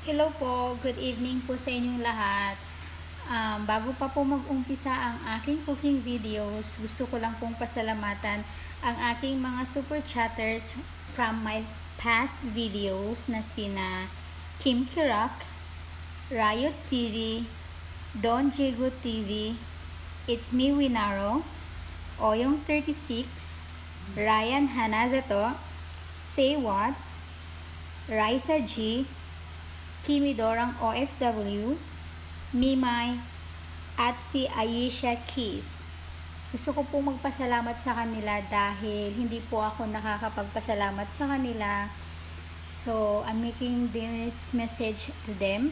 Hello po, good evening po sa inyong lahat. Bago pa po mag-umpisa ang aking cooking videos, gusto ko lang pong pasalamatan ang aking mga super chatters from my past videos na sina Kim Kirak, Riot TV, Don Diego TV, It's Me Winaro, Oyong 36, Ryan Hanazato, Say What, Raisa G, Kimi Dorang OFW, Mimay, at si Ayesha Keys. Gusto ko po magpasalamat sa kanila dahil hindi po ako nakakapagpasalamat sa kanila. So, I'm making this message to them.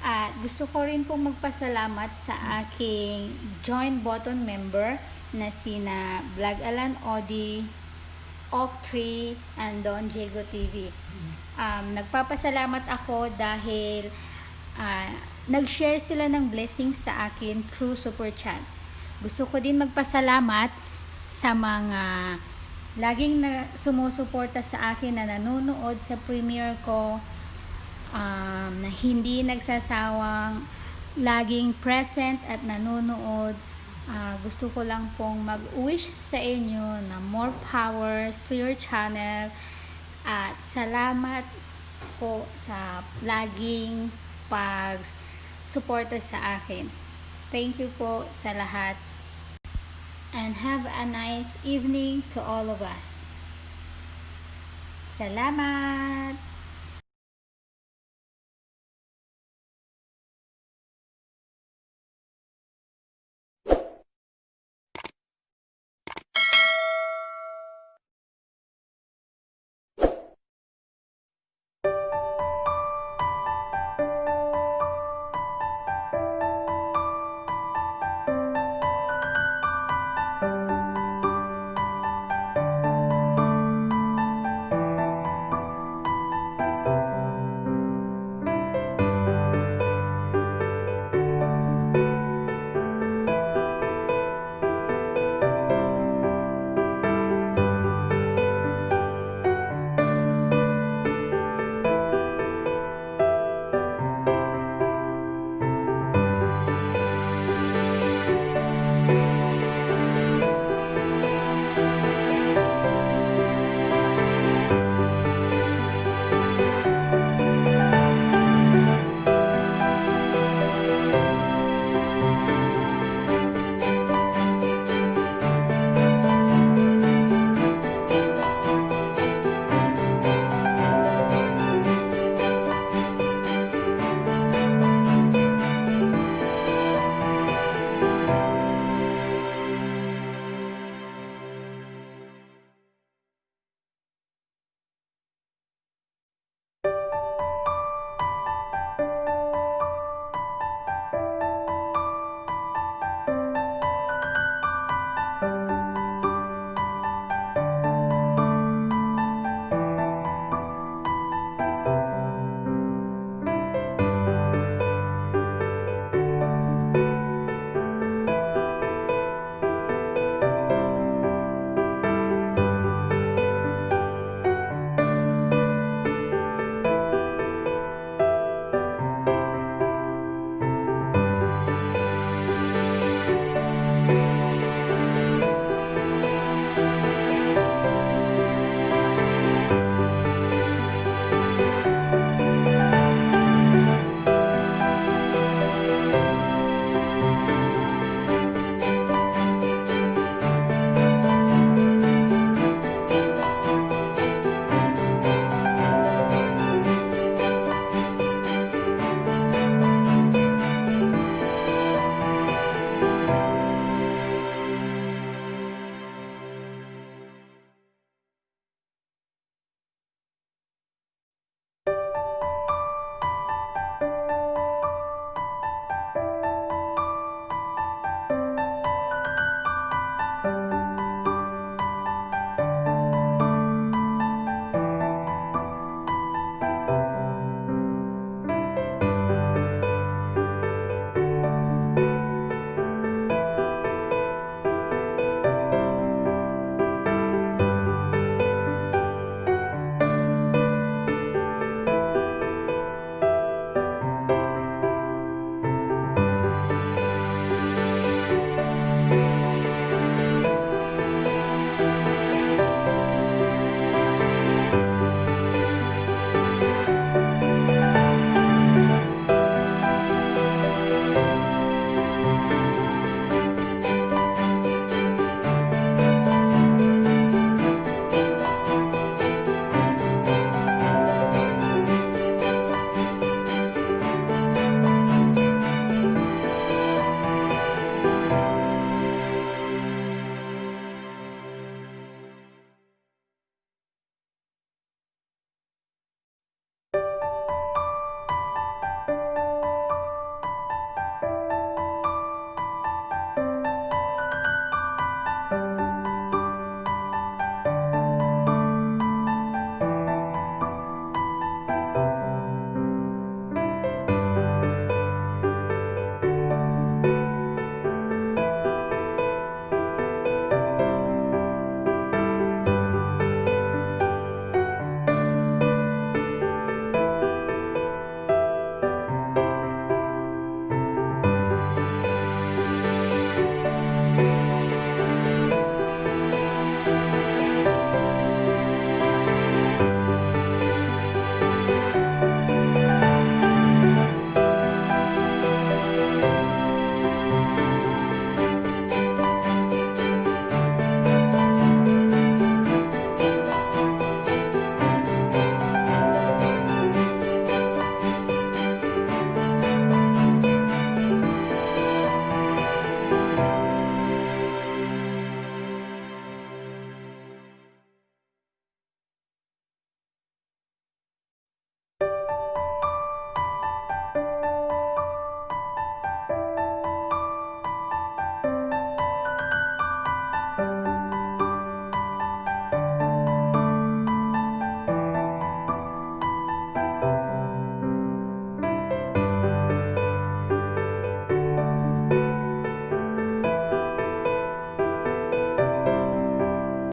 At gusto ko rin po magpasalamat sa aking join button member na sina Vlog Alan Odi, Oak3, and Don Diego TV. Nagpapasalamat ako dahil nag-share sila ng blessings sa akin through super chats. Gusto ko din magpasalamat sa mga laging sumusuporta sa akin na nanonood sa premiere ko, na hindi nagsasawang laging present at nanonood. Gusto ko lang pong mag-wish sa inyo na more powers to your channel at salamat po sa laging pag-suporta sa akin. Thank you po sa lahat and have a nice evening to all of us. Salamat!